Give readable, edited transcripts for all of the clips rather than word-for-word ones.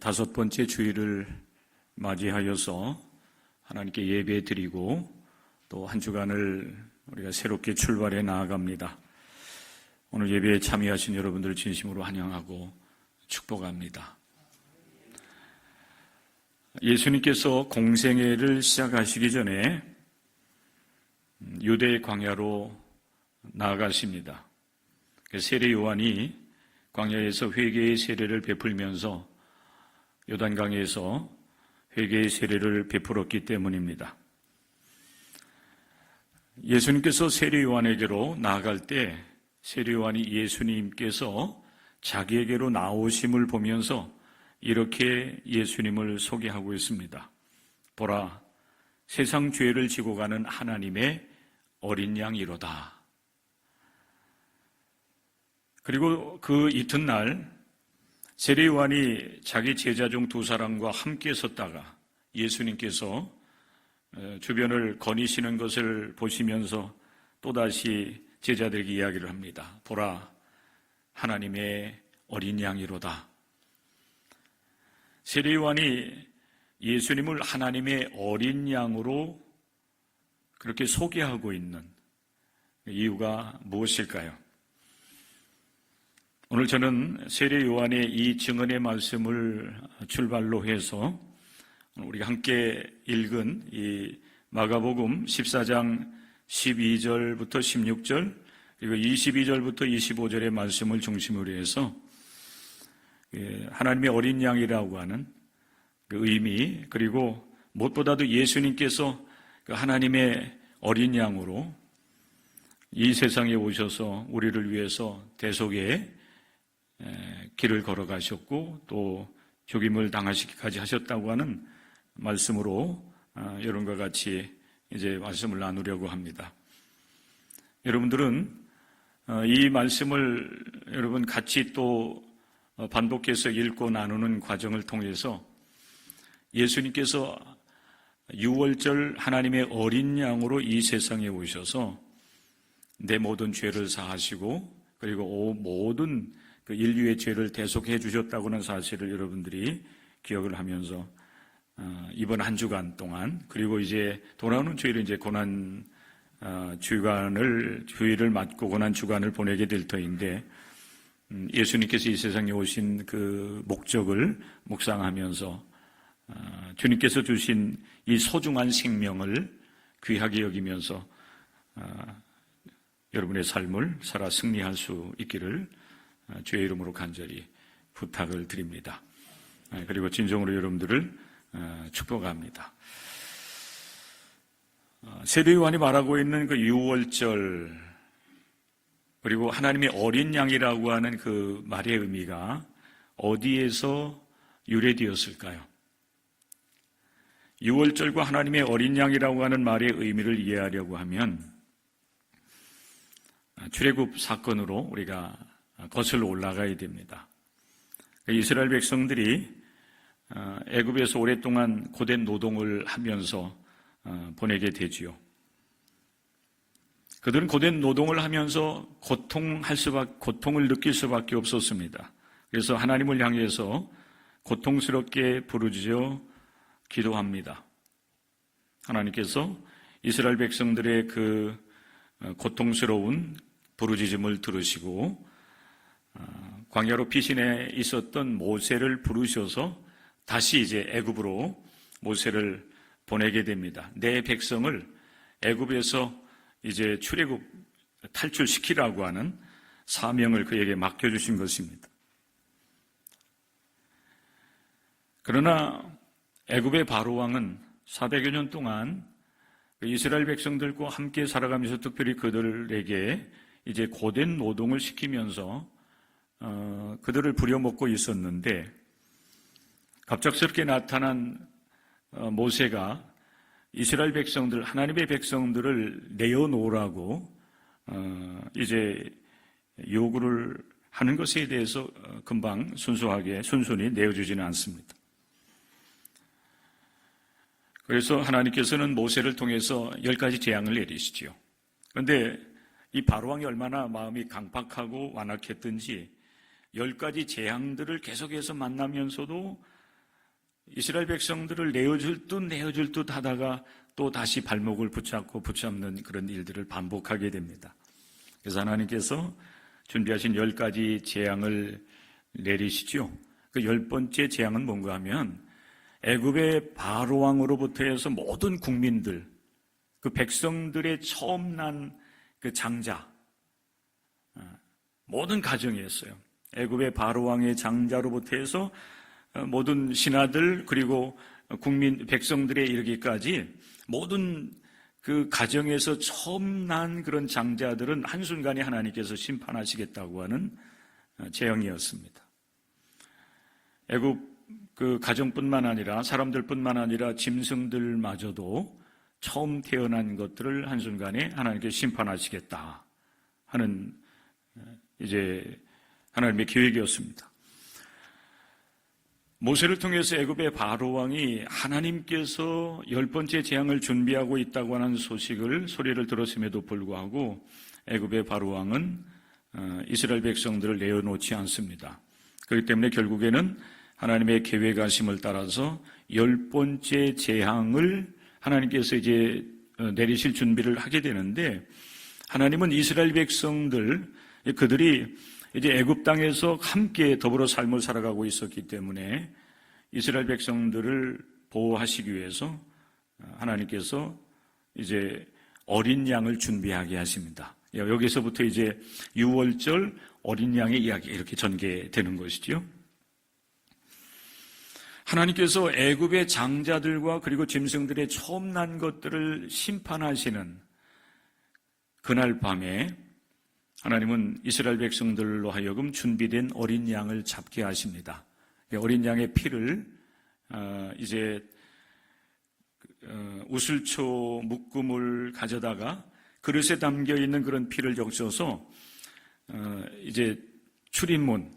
다섯 번째 주일을 맞이하여서 하나님께 예배 드리고 또 한 주간을 우리가 새롭게 출발해 나아갑니다. 오늘 예배에 참여하신 여러분들을 진심으로 환영하고 축복합니다. 예수님께서 공생애를 시작하시기 전에 유대 광야로 나아가십니다. 세례 요한이 광야에서 회개의 세례를 베풀면서 요단강에서 회개의 세례를 베풀었기 때문입니다. 예수님께서 세례 요한에게로 나아갈 때 세례 요한이 예수님께서 자기에게로 나오심을 보면서 이렇게 예수님을 소개하고 있습니다. 보라, 세상 죄를 지고 가는 하나님의 어린 양이로다. 그리고 그 이튿날 세례 요한이 자기 제자 중 두 사람과 함께 섰다가 예수님께서 주변을 거니시는 것을 보시면서 또다시 제자들에게 이야기를 합니다. 보라, 하나님의 어린 양이로다. 세례 요한이 예수님을 하나님의 어린 양으로 그렇게 소개하고 있는 이유가 무엇일까요? 오늘 저는 세례 요한의 이 증언의 말씀을 출발로 해서 우리가 함께 읽은 이 마가복음 14장 12절부터 16절 그리고 22절부터 25절의 말씀을 중심으로 해서 하나님의 어린 양이라고 하는 그 의미, 그리고 무엇보다도 예수님께서 그 하나님의 어린 양으로 이 세상에 오셔서 우리를 위해서 대속의 길을 걸어가셨고 또 죽임을 당하시기까지 하셨다고 하는 말씀으로 여러분과 같이 이제 말씀을 나누려고 합니다. 여러분들은 이 말씀을 여러분 같이 또 반복해서 읽고 나누는 과정을 통해서 예수님께서 유월절 하나님의 어린 양으로 이 세상에 오셔서 내 모든 죄를 사하시고 그리고 모든 그 인류의 죄를 대속해 주셨다고는 사실을 여러분들이 기억을 하면서 이번 한 주간 동안 그리고 이제 돌아오는 주일은 이제 고난 주일을 맞고 고난 주간을 보내게 될 터인데 예수님께서 이 세상에 오신 그 목적을 묵상하면서 주님께서 주신 이 소중한 생명을 귀하게 여기면서 여러분의 삶을 살아 승리할 수 있기를 주의 이름으로 간절히 부탁을 드립니다. 그리고 진정으로 여러분들을 축복합니다. 세례 요한이 말하고 있는 그 유월절 그리고 하나님의 어린 양이라고 하는 그 말의 의미가 어디에서 유래되었을까요? 유월절과 하나님의 어린 양이라고 하는 말의 의미를 이해하려고 하면 출애굽 사건으로 우리가 거슬러 올라가야 됩니다. 이스라엘 백성들이 애굽에서 오랫동안 고된 노동을 하면서 보내게 되지요. 그들은 고된 노동을 하면서 고통을 느낄 수밖에 없었습니다. 그래서 하나님을 향해서 고통스럽게 부르짖어 기도합니다. 하나님께서 이스라엘 백성들의 그 고통스러운 부르짖음을 들으시고 광야로 피신해 있었던 모세를 부르셔서 다시 이제 애굽으로 모세를 보내게 됩니다. 내 백성을 애굽에서 이제 출애굽 탈출시키라고 하는 사명을 그에게 맡겨주신 것입니다. 그러나 애굽의 바로 왕은 400여 년 동안 이스라엘 백성들과 함께 살아가면서 특별히 그들에게 이제 고된 노동을 시키면서 그들을 부려먹고 있었는데 갑작스럽게 나타난 모세가 이스라엘 백성들, 하나님의 백성들을 내어놓으라고 이제 요구를 하는 것에 대해서 금방 순순히 내어주지는 않습니다. 그래서 하나님께서는 모세를 통해서 10가지 재앙을 내리시지요. 그런데 이 바로왕이 얼마나 마음이 강팍하고 완악했든지 10가지 재앙들을 계속해서 만나면서도 이스라엘 백성들을 내어줄 듯 하다가 또 다시 발목을 붙잡는 그런 일들을 반복하게 됩니다. 그래서 하나님께서 준비하신 10가지 재앙을 내리시죠. 그 10번째 재앙은 뭔가 하면 애굽의 바로왕으로부터 해서 모든 국민들, 그 백성들의 처음 난 그 장자, 모든 가정이었어요. 애굽의 바로왕의 장자로부터 해서 모든 신하들 그리고 백성들에 이르기까지 모든 그 가정에서 처음 난 그런 장자들은 한순간에 하나님께서 심판하시겠다고 하는 재앙이었습니다. 애굽 그 가정뿐만 아니라 사람들뿐만 아니라 짐승들마저도 처음 태어난 것들을 한순간에 하나님께서 심판하시겠다 하는 이제 하나님의 계획이었습니다. 모세를 통해서 애굽의 바로왕이 하나님께서 10번째 재앙을 준비하고 있다고 하는 소리를 들었음에도 불구하고 애굽의 바로왕은 이스라엘 백성들을 내어놓지 않습니다. 그렇기 때문에 결국에는 하나님의 계획하심을 따라서 10번째 재앙을 하나님께서 이제 내리실 준비를 하게 되는데, 하나님은 이스라엘 백성들, 그들이 이제 애굽 땅에서 함께 더불어 삶을 살아가고 있었기 때문에 이스라엘 백성들을 보호하시기 위해서 하나님께서 이제 어린 양을 준비하게 하십니다. 여기서부터 이제 유월절 어린 양의 이야기 이렇게 전개되는 것이죠. 하나님께서 애굽의 장자들과 그리고 짐승들의 처음 난 것들을 심판하시는 그날 밤에 하나님은 이스라엘 백성들로 하여금 준비된 어린 양을 잡게 하십니다. 어린 양의 피를 이제 우슬초 묶음을 가져다가 그릇에 담겨 있는 그런 피를 적셔서 이제 출입문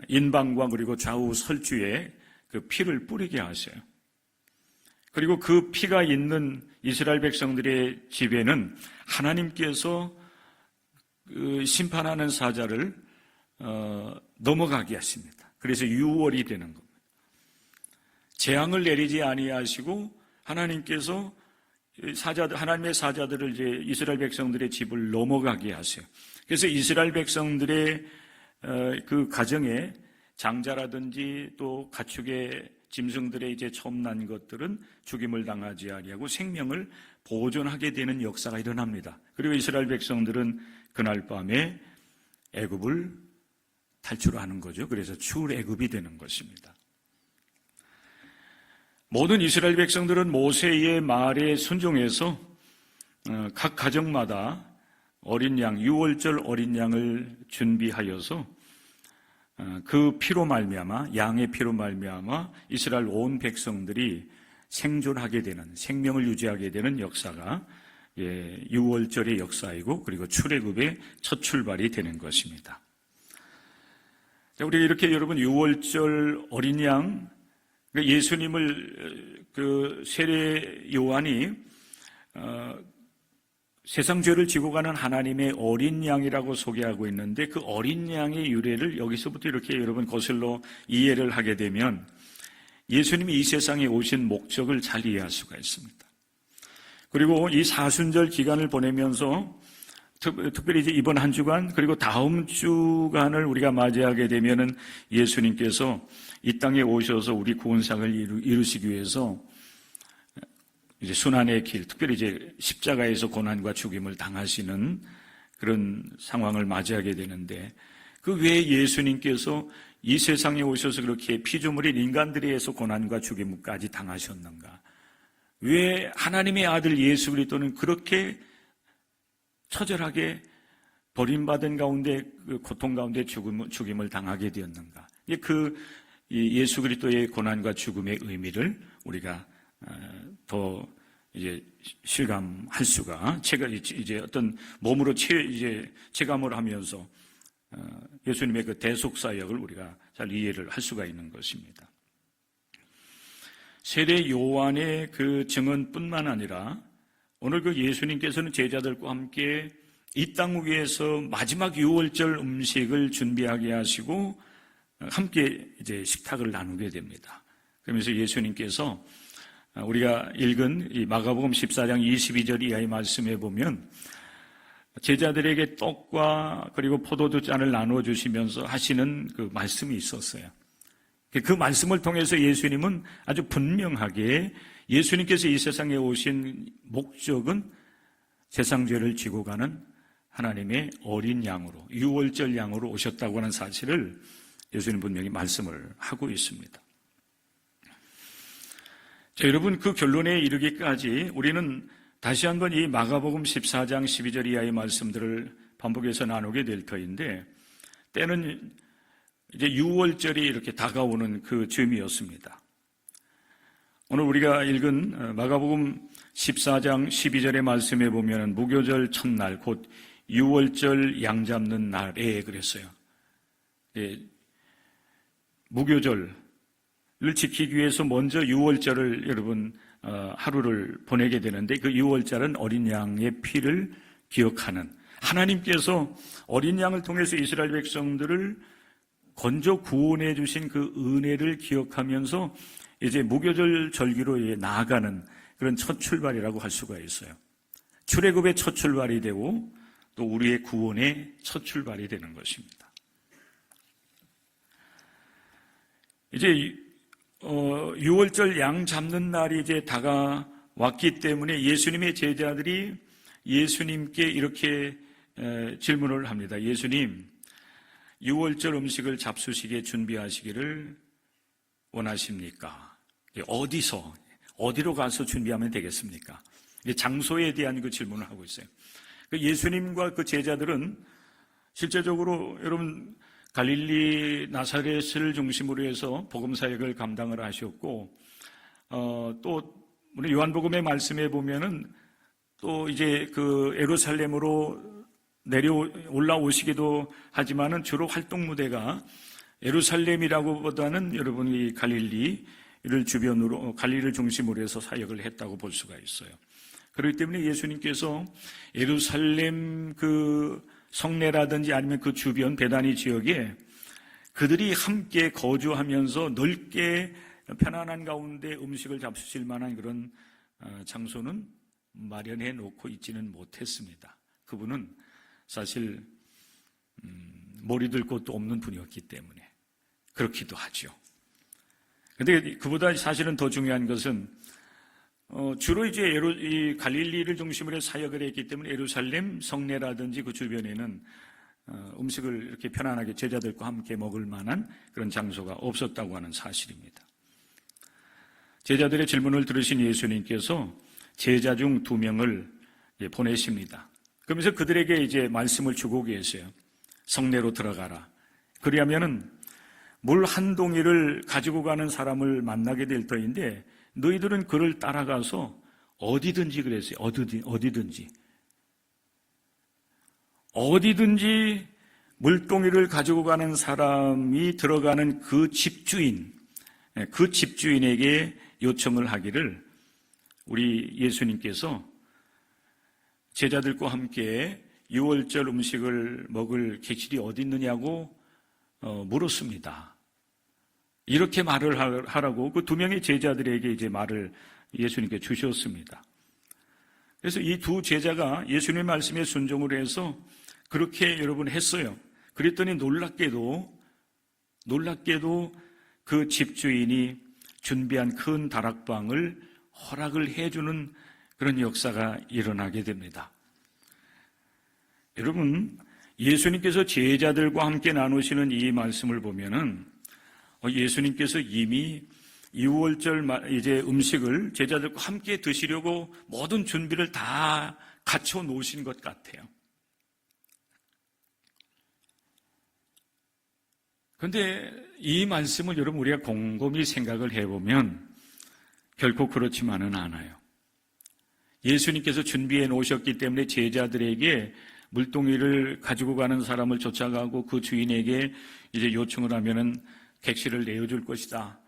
인방과 그리고 좌우 설주에 그 피를 뿌리게 하셔요. 그리고 그 피가 있는 이스라엘 백성들의 집에는 하나님께서 그 심판하는 사자를 넘어가게 하십니다. 그래서 유월이 되는 겁니다. 재앙을 내리지 아니하시고 하나님께서 하나님의 사자들을 이제 이스라엘 백성들의 집을 넘어가게 하세요. 그래서 이스라엘 백성들의 그 가정에 장자라든지 또 가축의 짐승들의 이제 처음 난 것들은 죽임을 당하지 아니하고 생명을 보존하게 되는 역사가 일어납니다. 그리고 이스라엘 백성들은 그날 밤에 애굽을 탈출하는 거죠. 그래서 출애굽이 되는 것입니다. 모든 이스라엘 백성들은 모세의 말에 순종해서 각 가정마다 어린 양, 유월절 어린 양을 준비하여서 그 피로 말미암아, 양의 피로 말미암아 이스라엘 온 백성들이 생존하게 되는, 생명을 유지하게 되는 역사가 유월절의 역사이고 그리고 출애굽의 첫 출발이 되는 것입니다. 우리가 이렇게 여러분 유월절 어린 양, 예수님을 그 세례 요한이 세상 죄를 지고 가는 하나님의 어린 양이라고 소개하고 있는데, 그 어린 양의 유래를 여기서부터 이렇게 여러분 거슬러 이해를 하게 되면 예수님이 이 세상에 오신 목적을 잘 이해할 수가 있습니다. 그리고 이 사순절 기간을 보내면서 특별히 이제 이번 한 주간 그리고 다음 주간을 우리가 맞이하게 되면은 예수님께서 이 땅에 오셔서 우리 구원상을 이루시기 위해서 이제 순환의 길, 특별히 이제 십자가에서 고난과 죽임을 당하시는 그런 상황을 맞이하게 되는데, 그 왜 예수님께서 이 세상에 오셔서 그렇게 피조물인 인간들에 의해서 고난과 죽임까지 당하셨는가? 왜 하나님의 아들 예수 그리스도는 그렇게 처절하게 버림받은 가운데, 그 고통 가운데 죽임을 당하게 되었는가? 그 예수 그리스도의 고난과 죽음의 의미를 우리가 더 이제 실감할 수가, 이제 어떤 몸으로 체감을 하면서 예수님의 그 대속 사역을 우리가 잘 이해를 할 수가 있는 것입니다. 세례 요한의 그 증언뿐만 아니라 오늘 그 예수님께서는 제자들과 함께 이 땅 위에서 마지막 유월절 음식을 준비하게 하시고 함께 이제 식탁을 나누게 됩니다. 그러면서 예수님께서 우리가 읽은 이 마가복음 14장 22절 이하의 말씀에 보면 제자들에게 떡과 그리고 포도주 잔을 나누어 주시면서 하시는 그 말씀이 있었어요. 그 말씀을 통해서 예수님은 아주 분명하게 예수님께서 이 세상에 오신 목적은 세상 죄를 지고 가는 하나님의 어린 양으로, 유월절 양으로 오셨다고 하는 사실을 예수님 분명히 말씀을 하고 있습니다. 자, 여러분, 그 결론에 이르기까지 우리는 다시 한번 이 마가복음 14장 12절 이하의 말씀들을 반복해서 나누게 될 터인데, 때는 이제 유월절이 이렇게 다가오는 그 즈음이었습니다. 오늘 우리가 읽은 마가복음 14장 12절의 말씀에 보면 무교절 첫날 곧 유월절 양 잡는 날에 그랬어요. 예, 무교절을 지키기 위해서 먼저 유월절을 여러분 하루를 보내게 되는데, 그 유월절은 어린 양의 피를 기억하는, 하나님께서 어린 양을 통해서 이스라엘 백성들을 건져 구원해 주신 그 은혜를 기억하면서 이제 무교절 절기로 나아가는 그런 첫 출발이라고 할 수가 있어요. 출애굽의 첫 출발이 되고 또 우리의 구원의 첫 출발이 되는 것입니다. 이제 유월절 양 잡는 날이 이제 다가왔기 때문에 예수님의 제자들이 예수님께 이렇게 질문을 합니다. 예수님, 유월절 음식을 잡수시기에 준비하시기를 원하십니까? 어디로 가서 준비하면 되겠습니까? 장소에 대한 그 질문을 하고 있어요. 예수님과 그 제자들은 실제적으로 여러분 갈릴리 나사렛을 중심으로 해서 복음 사역을 감당을 하셨고, 또 우리 요한복음의 말씀에 보면은 또 이제 그 예루살렘으로 올라오시기도 하지만은 주로 활동 무대가 예루살렘이라고보다는 여러분이 갈릴리를 주변으로, 갈릴리를 중심으로 해서 사역을 했다고 볼 수가 있어요. 그렇기 때문에 예수님께서 예루살렘 그 성내라든지 아니면 그 주변 베다니 지역에 그들이 함께 거주하면서 넓게 편안한 가운데 음식을 잡수실 만한 그런 장소는 마련해 놓고 있지는 못했습니다. 그분은 사실 머리들 곳도 없는 분이었기 때문에 그렇기도 하죠. 그런데 그보다 사실은 더 중요한 것은 주로 이제 이 갈릴리를 중심으로 사역을 했기 때문에 예루살렘 성내라든지 그 주변에는 음식을 이렇게 편안하게 제자들과 함께 먹을 만한 그런 장소가 없었다고 하는 사실입니다. 제자들의 질문을 들으신 예수님께서 제자 중 2명을 보내십니다. 그러면서 그들에게 이제 말씀을 주고 계세요. 성내로 들어가라. 그리하면은 물 한 동이를 가지고 가는 사람을 만나게 될 터인데, 너희들은 그를 따라가서 어디든지 그랬어요. 어디든지 물동이를 가지고 가는 사람이 들어가는 그 집주인에게 요청을 하기를, 우리 예수님께서 제자들과 함께 유월절 음식을 먹을 객실이 어디 있느냐고 물었습니다. 이렇게 말을 하라고 그 2명의 제자들에게 이제 말을 예수님께 주셨습니다. 그래서 이 2 제자가 예수님의 말씀에 순종을 해서 그렇게 여러분 했어요. 그랬더니 놀랍게도 그 집주인이 준비한 큰 다락방을 허락을 해주는 그런 역사가 일어나게 됩니다. 여러분, 예수님께서 제자들과 함께 나누시는 이 말씀을 보면은 예수님께서 이미 유월절 이제 음식을 제자들과 함께 드시려고 모든 준비를 다 갖춰 놓으신 것 같아요. 그런데 이 말씀을 여러분 우리가 곰곰이 생각을 해보면 결코 그렇지만은 않아요. 예수님께서 준비해 놓으셨기 때문에 제자들에게 물동이를 가지고 가는 사람을 쫓아가고 그 주인에게 이제 요청을 하면은 객실을 내어줄 것이다.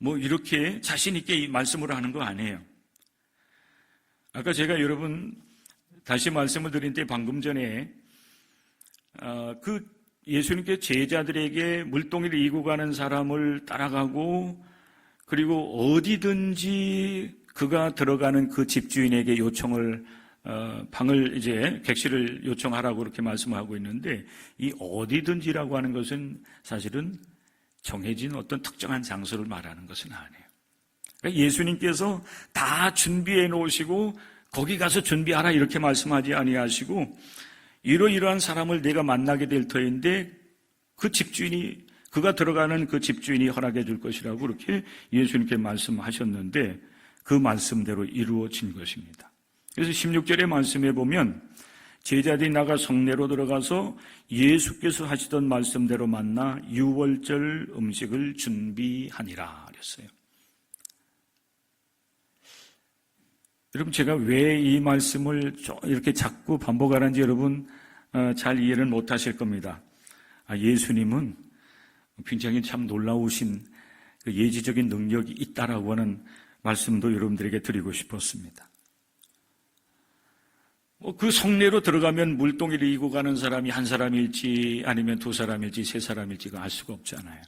이렇게 자신있게 이 말씀을 하는 거 아니에요. 아까 제가 여러분 다시 말씀을 드린 때 방금 전에 예수님께 제자들에게 물동이를 이고 가는 사람을 따라가고 그리고 어디든지 그가 들어가는 그 집주인에게 방을 이제 객실을 요청하라고 그렇게 말씀하고 있는데, 이 어디든지라고 하는 것은 사실은 정해진 어떤 특정한 장소를 말하는 것은 아니에요. 그러니까 예수님께서 다 준비해 놓으시고 거기 가서 준비하라 이렇게 말씀하지 아니하시고, 이러이러한 사람을 내가 만나게 될 터인데 그 집주인이, 그가 들어가는 그 집주인이 허락해 줄 것이라고 그렇게 예수님께 말씀하셨는데 그 말씀대로 이루어진 것입니다. 그래서 16절의 말씀에 보면 제자들이 나가 성내로 들어가서 예수께서 하시던 말씀대로 만나 유월절 음식을 준비하니라 그랬어요. 여러분, 제가 왜 이 말씀을 이렇게 자꾸 반복하는지 여러분 잘 이해를 못 하실 겁니다. 예수님은 굉장히 참 놀라우신 그 예지적인 능력이 있다라고 하는 말씀도 여러분들에게 드리고 싶었습니다. 그 성내로 들어가면 물동이를 이고 가는 사람이 한 사람일지 아니면 두 사람일지 세 사람일지가 알 수가 없잖아요.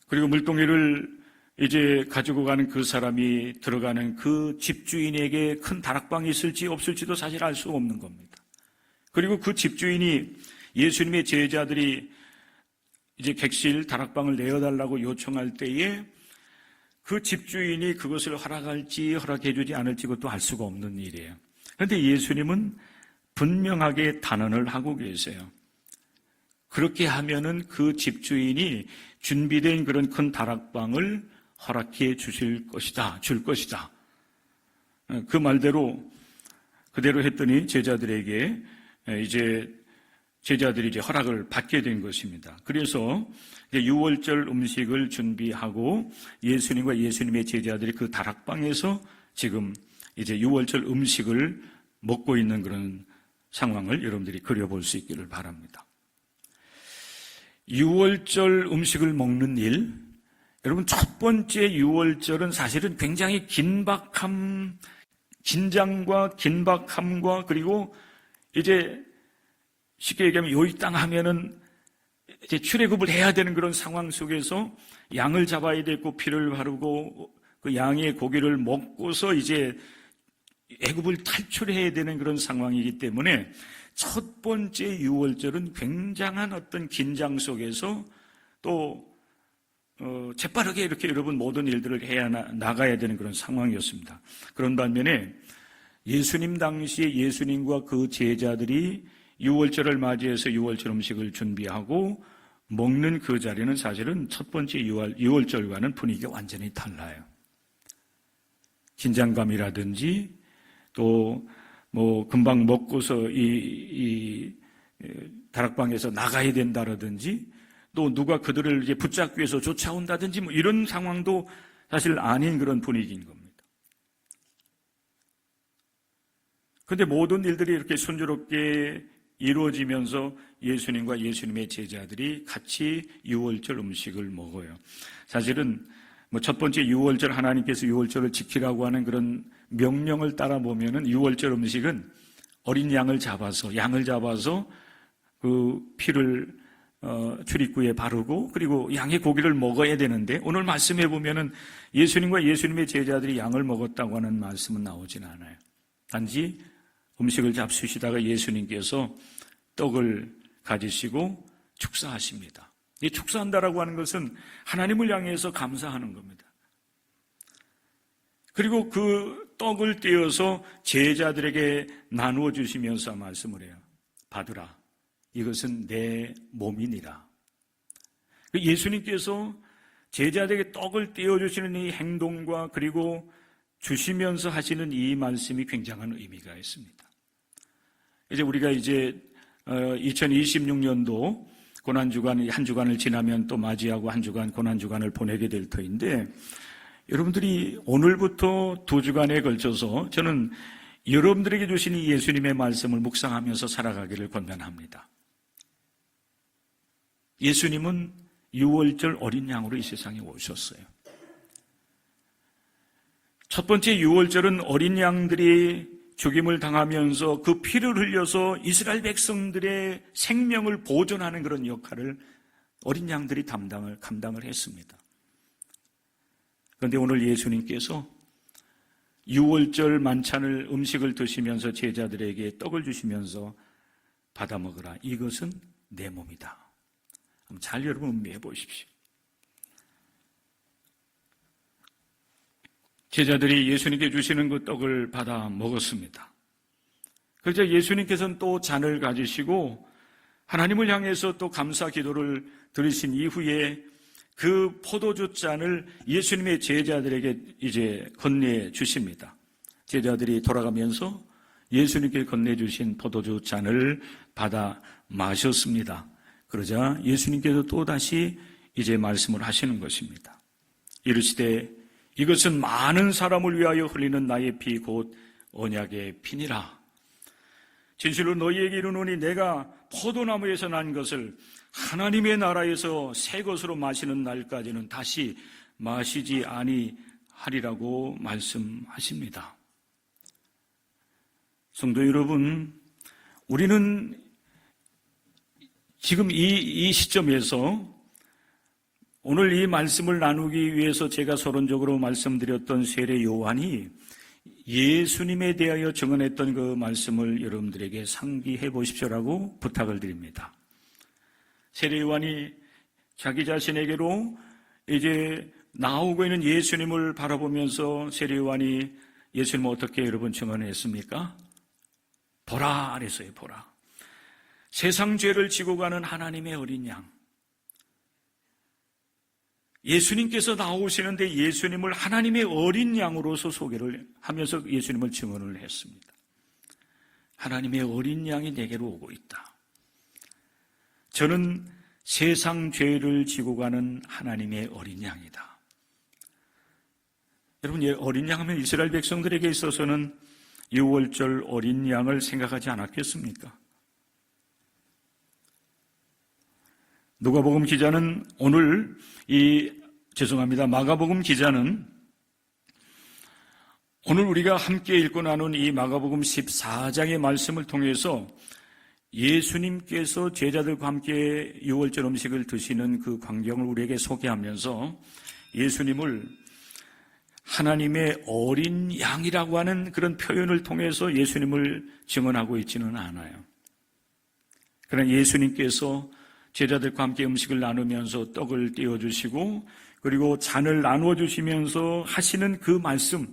그리고 물동이를 이제 가지고 가는 그 사람이 들어가는 그 집주인에게 큰 다락방이 있을지 없을지도 사실 알 수가 없는 겁니다. 그리고 그 집주인이 예수님의 제자들이 이제 객실 다락방을 내어달라고 요청할 때에 그 집주인이 그것을 허락할지 허락해주지 않을지 그것도 알 수가 없는 일이에요. 그런데 예수님은 분명하게 단언을 하고 계세요. 그렇게 하면은 그 집주인이 준비된 그런 큰 다락방을 허락해 줄 것이다. 그 말대로 그대로 했더니 제자들이 이제 허락을 받게 된 것입니다. 그래서 유월절 음식을 준비하고 예수님과 예수님의 제자들이 그 다락방에서 지금 이제 유월절 음식을 먹고 있는 그런 상황을 여러분들이 그려볼 수 있기를 바랍니다. 유월절 음식을 먹는 일, 여러분 첫 번째 유월절은 사실은 굉장히 긴장과 긴박함과 그리고 이제 쉽게 얘기하면 요 이 땅 하면은 이제 출애굽을 해야 되는 그런 상황 속에서 양을 잡아야 되고 피를 바르고 그 양의 고기를 먹고서 이제 애굽을 탈출해야 되는 그런 상황이기 때문에 첫 번째 유월절은 굉장한 어떤 긴장 속에서 또 재빠르게 이렇게 여러분 모든 일들을 해야 나가야 되는 그런 상황이었습니다. 그런 반면에 예수님 당시에 예수님과 그 제자들이 유월절을 맞이해서 유월절 음식을 준비하고 먹는 그 자리는 사실은 첫 번째 유월절과는 분위기가 완전히 달라요. 긴장감이라든지 또 금방 먹고서 이 다락방에서 나가야 된다라든지 또 누가 그들을 이제 붙잡기 위해서 쫓아온다든지 이런 상황도 사실 아닌 그런 분위기인 겁니다. 그런데 모든 일들이 이렇게 순조롭게 이루어지면서 예수님과 예수님의 제자들이 같이 유월절 음식을 먹어요. 사실은 첫 번째 유월절 하나님께서 유월절을 지키라고 하는 그런 명령을 따라 보면은 유월절 음식은 어린 양을 잡아서 그 피를 출입구에 바르고 그리고 양의 고기를 먹어야 되는데 오늘 말씀해 보면은 예수님과 예수님의 제자들이 양을 먹었다고 하는 말씀은 나오진 않아요. 단지 음식을 잡수시다가 예수님께서 떡을 가지시고 축사하십니다. 이 축사한다라고 하는 것은 하나님을 향해서 감사하는 겁니다. 그리고 그 떡을 떼어서 제자들에게 나누어 주시면서 말씀을 해요. 받으라. 이것은 내 몸이니라. 예수님께서 제자들에게 떡을 떼어주시는 이 행동과 그리고 주시면서 하시는 이 말씀이 굉장한 의미가 있습니다. 이제 우리가 2026년도 고난주간 한 주간을 지나면 또 맞이하고 한 주간 고난주간을 보내게 될 터인데 여러분들이 오늘부터 2주간에 걸쳐서 저는 여러분들에게 주신 이 예수님의 말씀을 묵상하면서 살아가기를 권면합니다. 예수님은 유월절 어린 양으로 이 세상에 오셨어요. 첫 번째 유월절은 어린 양들이 죽임을 당하면서 그 피를 흘려서 이스라엘 백성들의 생명을 보존하는 그런 역할을 어린 양들이 감당을 했습니다. 그런데 오늘 예수님께서 유월절 만찬을 음식을 드시면서 제자들에게 떡을 주시면서 받아 먹으라. 이것은 내 몸이다. 한번 잘 여러분 음미해 보십시오. 제자들이 예수님께 주시는 그 떡을 받아 먹었습니다. 그러자 예수님께서는 또 잔을 가지시고 하나님을 향해서 또 감사 기도를 드리신 이후에 그 포도주 잔을 예수님의 제자들에게 이제 건네 주십니다. 제자들이 돌아가면서 예수님께 건네 주신 포도주 잔을 받아 마셨습니다. 그러자 예수님께서 또다시 이제 말씀을 하시는 것입니다. 이르시되 이것은 많은 사람을 위하여 흘리는 나의 피 곧 언약의 피니라. 진실로 너희에게 이르노니 내가 포도나무에서 난 것을 하나님의 나라에서 새 것으로 마시는 날까지는 다시 마시지 아니하리라고 말씀하십니다. 성도 여러분, 우리는 지금 이 시점에서 오늘 이 말씀을 나누기 위해서 제가 서론적으로 말씀드렸던 세례 요한이 예수님에 대하여 증언했던 그 말씀을 여러분들에게 상기해 보십시오라고 부탁을 드립니다. 세례 요한이 자기 자신에게로 이제 나오고 있는 예수님을 바라보면서 세례 요한이 예수님을 어떻게 여러분 증언했습니까? 보라 그랬어요. 보라. 세상 죄를 지고 가는 하나님의 어린 양. 예수님께서 나오시는데 예수님을 하나님의 어린 양으로서 소개를 하면서 예수님을 증언을 했습니다. 하나님의 어린 양이 내게로 오고 있다. 저는 세상 죄를 지고 가는 하나님의 어린 양이다. 여러분, 어린 양 하면 이스라엘 백성들에게 있어서는 유월절 어린 양을 생각하지 않았겠습니까? 누가복음 기자는 오늘 마가복음 기자는 오늘 우리가 함께 읽고 나눈 이 마가복음 14장의 말씀을 통해서 예수님께서 제자들과 함께 유월절 음식을 드시는 그 광경을 우리에게 소개하면서 예수님을 하나님의 어린 양이라고 하는 그런 표현을 통해서 예수님을 증언하고 있지는 않아요. 그러나 예수님께서 제자들과 함께 음식을 나누면서 떡을 띄워주시고 그리고 잔을 나누어 주시면서 하시는 그 말씀,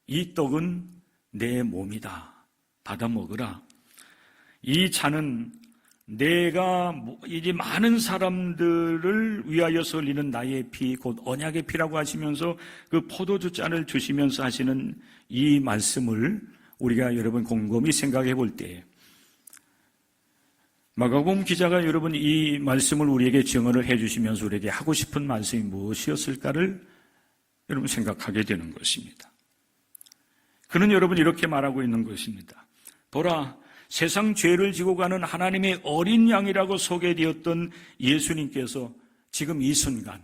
이 떡은 내 몸이다. 받아 먹으라. 이 잔은 내가 이제 많은 사람들을 위하여서 흘리는 나의 피, 곧 언약의 피라고 하시면서 그 포도주 잔을 주시면서 하시는 이 말씀을 우리가 여러분 곰곰이 생각해 볼 때 마가복음 기자가 여러분 이 말씀을 우리에게 증언을 해 주시면서 우리에게 하고 싶은 말씀이 무엇이었을까를 여러분 생각하게 되는 것입니다. 그는 여러분 이렇게 말하고 있는 것입니다. 보라, 세상 죄를 지고 가는 하나님의 어린 양이라고 소개되었던 예수님께서 지금 이 순간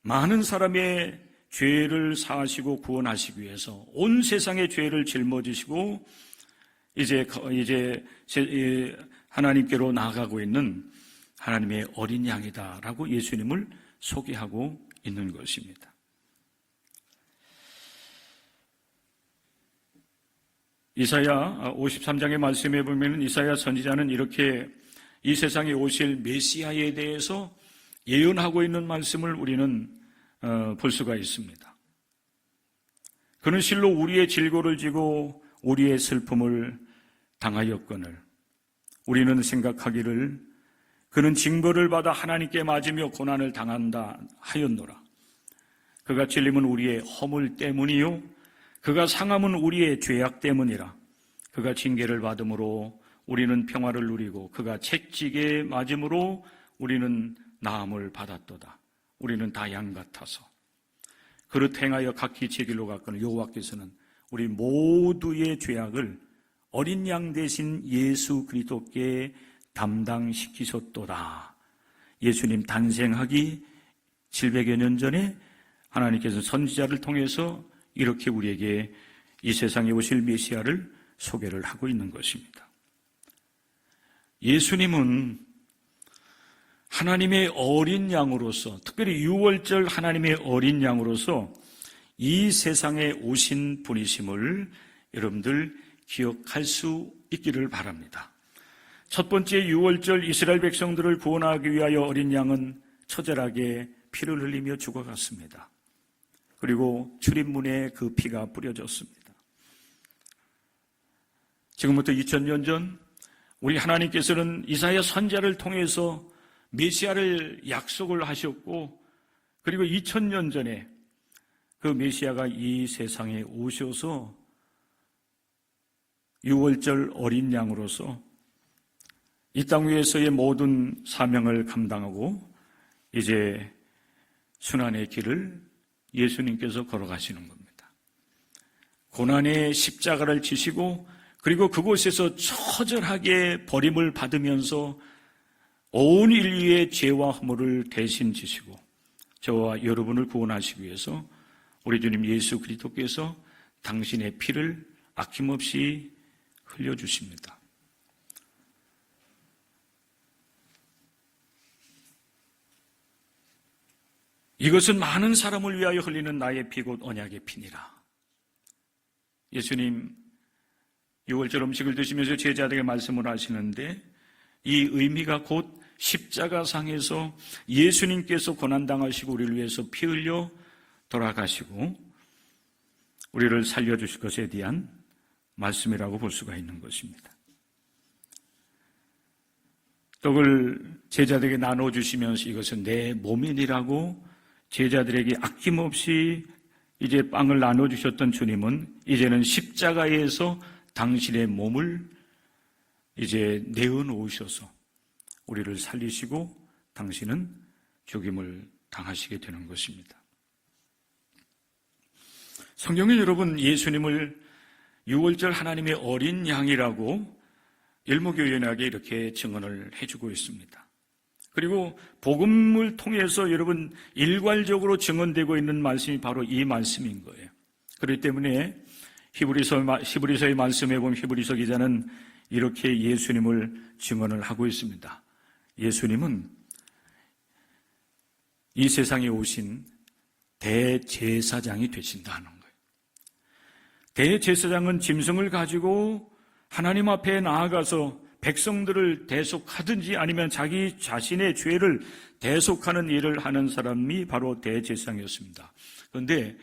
많은 사람의 죄를 사하시고 구원하시기 위해서 온 세상의 죄를 짊어지시고 이제 하나님께로 나아가고 있는 하나님의 어린 양이다라고 예수님을 소개하고 있는 것입니다. 이사야 53장의 말씀에 보면 이사야 선지자는 이렇게 이 세상에 오실 메시아에 대해서 예언하고 있는 말씀을 우리는 볼 수가 있습니다. 그는 실로 우리의 질고를 지고 우리의 슬픔을 당하였거늘 우리는 생각하기를 그는 징벌을 받아 하나님께 맞으며 고난을 당한다 하였노라. 그가 찔림은 우리의 허물 때문이요 그가 상함은 우리의 죄악 때문이라. 그가 징계를 받음으로 우리는 평화를 누리고 그가 채찍에 맞음으로 우리는 나음을 받았도다. 우리는 다 양 같아서 그릇 행하여 각기 제 길로 갔거늘 여호와께서는 우리 모두의 죄악을 어린 양 대신 예수 그리스도께 담당시키셨도다. 예수님 탄생하기 700여 년 전에 하나님께서 선지자를 통해서 이렇게 우리에게 이 세상에 오실 메시아를 소개를 하고 있는 것입니다. 예수님은 하나님의 어린 양으로서, 특별히 유월절 하나님의 어린 양으로서 이 세상에 오신 분이심을 여러분들 기억할 수 있기를 바랍니다. 첫 번째 유월절 이스라엘 백성들을 구원하기 위하여 어린 양은 처절하게 피를 흘리며 죽어갔습니다. 그리고 출입문에 그 피가 뿌려졌습니다. 지금부터 2000년 전 우리 하나님께서는 이사야 선지자를 통해서 메시아를 약속을 하셨고, 그리고 2000년 전에 그 메시아가 이 세상에 오셔서 유월절 어린 양으로서 이 땅 위에서의 모든 사명을 감당하고 이제 순환의 길을 예수님께서 걸어가시는 겁니다. 고난의 십자가를 지시고, 그리고 그곳에서 처절하게 버림을 받으면서 온 인류의 죄와 허물을 대신 지시고 저와 여러분을 구원하시기 위해서 우리 주님 예수 그리스도께서 당신의 피를 아낌없이 흘려주십니다. 이것은 많은 사람을 위하여 흘리는 나의 피 곧 언약의 피니라. 예수님 유월절 음식을 드시면서 제자들에게 말씀을 하시는데, 이 의미가 곧 십자가상에서 예수님께서 고난당하시고 우리를 위해서 피 흘려 돌아가시고 우리를 살려주실 것에 대한 말씀이라고 볼 수가 있는 것입니다. 떡을 제자들에게 나눠주시면서 이것은 내 몸이니라고 제자들에게 아낌없이 이제 빵을 나눠주셨던 주님은 이제는 십자가에서 당신의 몸을 이제 내어놓으셔서 우리를 살리시고 당신은 죽임을 당하시게 되는 것입니다. 성경에 여러분 예수님을 유월절 하나님의 어린 양이라고 일목요연하게 이렇게 증언을 해주고 있습니다. 그리고 복음을 통해서 여러분 일괄적으로 증언되고 있는 말씀이 바로 이 말씀인 거예요. 그렇기 때문에 히브리서의 말씀에 보면 히브리서 기자는 이렇게 예수님을 증언을 하고 있습니다. 예수님은 이 세상에 오신 대제사장이 되신다는 거예요. 대제사장은 짐승을 가지고 하나님 앞에 나아가서 백성들을 대속하든지 아니면 자기 자신의 죄를 대속하는 일을 하는 사람이 바로 대제사장이었습니다. 그런데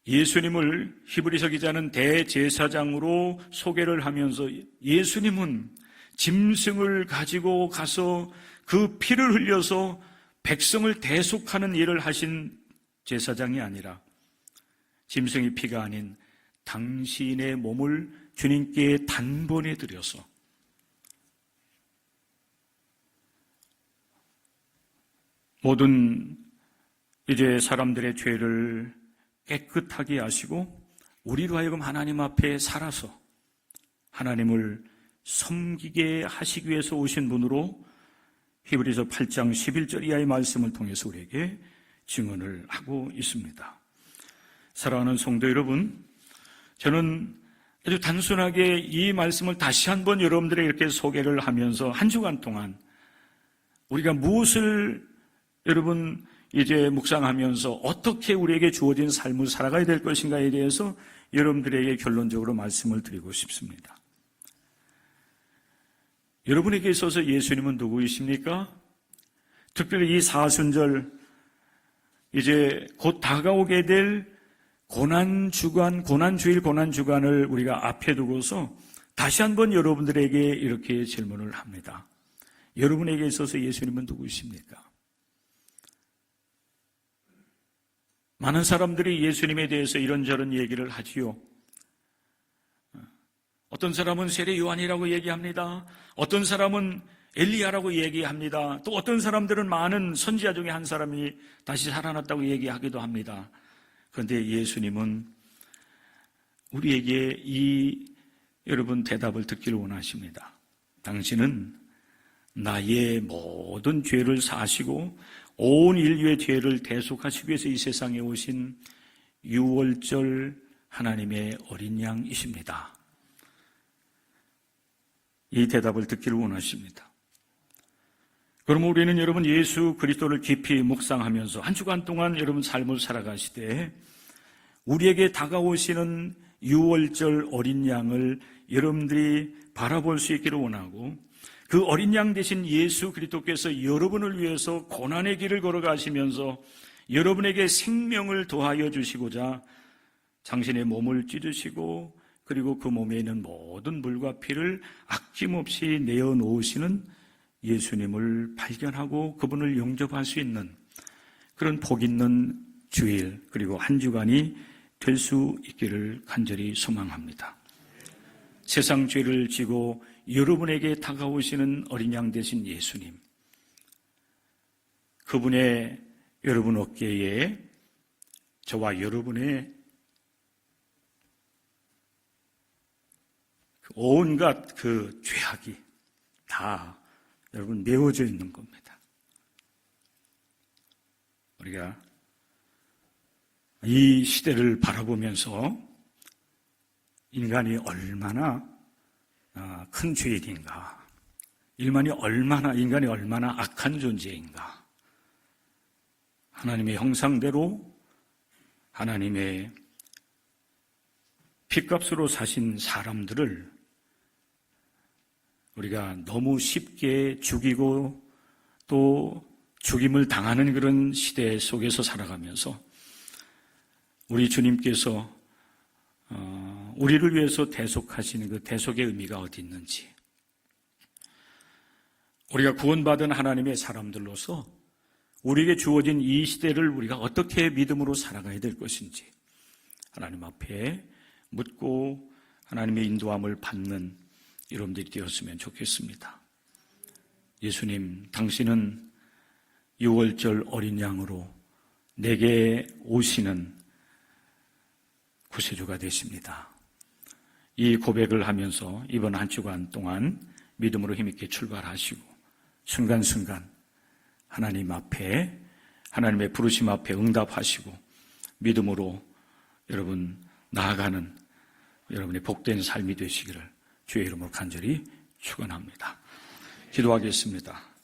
예수님을 히브리서 기자는 대제사장으로 소개를 하면서 예수님은 짐승을 가지고 가서 그 피를 흘려서 백성을 대속하는 일을 하신 제사장이 아니라 짐승의 피가 아닌 당신의 몸을 주님께 단번에 드려서 모든 이제 사람들의 죄를 깨끗하게 하시고 우리로 하여금 하나님 앞에 살아서 하나님을 섬기게 하시기 위해서 오신 분으로 히브리서 8장 11절 이하의 말씀을 통해서 우리에게 증언을 하고 있습니다. 사랑하는 성도 여러분, 저는 아주 단순하게 이 말씀을 다시 한번 여러분들에게 이렇게 소개를 하면서 한 주간 동안 우리가 무엇을 여러분 이제 묵상하면서 어떻게 우리에게 주어진 삶을 살아가야 될 것인가에 대해서 여러분들에게 결론적으로 말씀을 드리고 싶습니다. 여러분에게 있어서 예수님은 누구이십니까? 특별히 이 사순절 이제 곧 다가오게 될 고난주간, 고난주일, 고난주간을 우리가 앞에 두고서 다시 한번 여러분들에게 이렇게 질문을 합니다. 여러분에게 있어서 예수님은 누구이십니까? 많은 사람들이 예수님에 대해서 이런저런 얘기를 하지요. 어떤 사람은 세례 요한이라고 얘기합니다. 어떤 사람은 엘리야라고 얘기합니다. 또 어떤 사람들은 많은 선지자 중에 한 사람이 다시 살아났다고 얘기하기도 합니다. 그런데 예수님은 우리에게 여러분 대답을 듣기를 원하십니다. 당신은 나의 모든 죄를 사하시고 온 인류의 죄를 대속하시기 위해서 이 세상에 오신 유월절 하나님의 어린 양이십니다. 이 대답을 듣기를 원하십니다. 그럼 우리는 여러분 예수 그리스도를 깊이 묵상하면서 한 주간 동안 여러분 삶을 살아가시되 우리에게 다가오시는 유월절 어린 양을 여러분들이 바라볼 수 있기를 원하고 그 어린 양 대신 예수 그리스도께서 여러분을 위해서 고난의 길을 걸어가시면서 여러분에게 생명을 더하여 주시고자 당신의 몸을 찢으시고 그리고 그 몸에 있는 모든 물과 피를 아낌없이 내어놓으시는 예수님을 발견하고 그분을 영접할 수 있는 그런 복 있는 주일 그리고 한 주간이 될 수 있기를 간절히 소망합니다. 세상 죄를 지고 여러분에게 다가오시는 어린 양 되신 예수님, 그분의 여러분 어깨에 저와 여러분의 온갖 그 죄악이 다 여러분 메워져 있는 겁니다. 우리가 이 시대를 바라보면서 인간이 얼마나 큰 죄인인가, 인간이 얼마나 악한 존재인가, 하나님의 형상대로 하나님의 핏값으로 사신 사람들을 우리가 너무 쉽게 죽이고 또 죽임을 당하는 그런 시대 속에서 살아가면서 우리 주님께서 우리를 위해서 대속하시는 그 대속의 의미가 어디 있는지, 우리가 구원받은 하나님의 사람들로서 우리에게 주어진 이 시대를 우리가 어떻게 믿음으로 살아가야 될 것인지 하나님 앞에 묻고 하나님의 인도함을 받는 여러분들이 되었으면 좋겠습니다. 예수님, 당신은 유월절 어린 양으로 내게 오시는 구세주가 되십니다. 이 고백을 하면서 이번 한 주간 동안 믿음으로 힘있게 출발하시고 순간순간 하나님 앞에, 하나님의 부르심 앞에 응답하시고 믿음으로 여러분 나아가는 여러분의 복된 삶이 되시기를 주의 이름으로 간절히 축원합니다. 기도하겠습니다.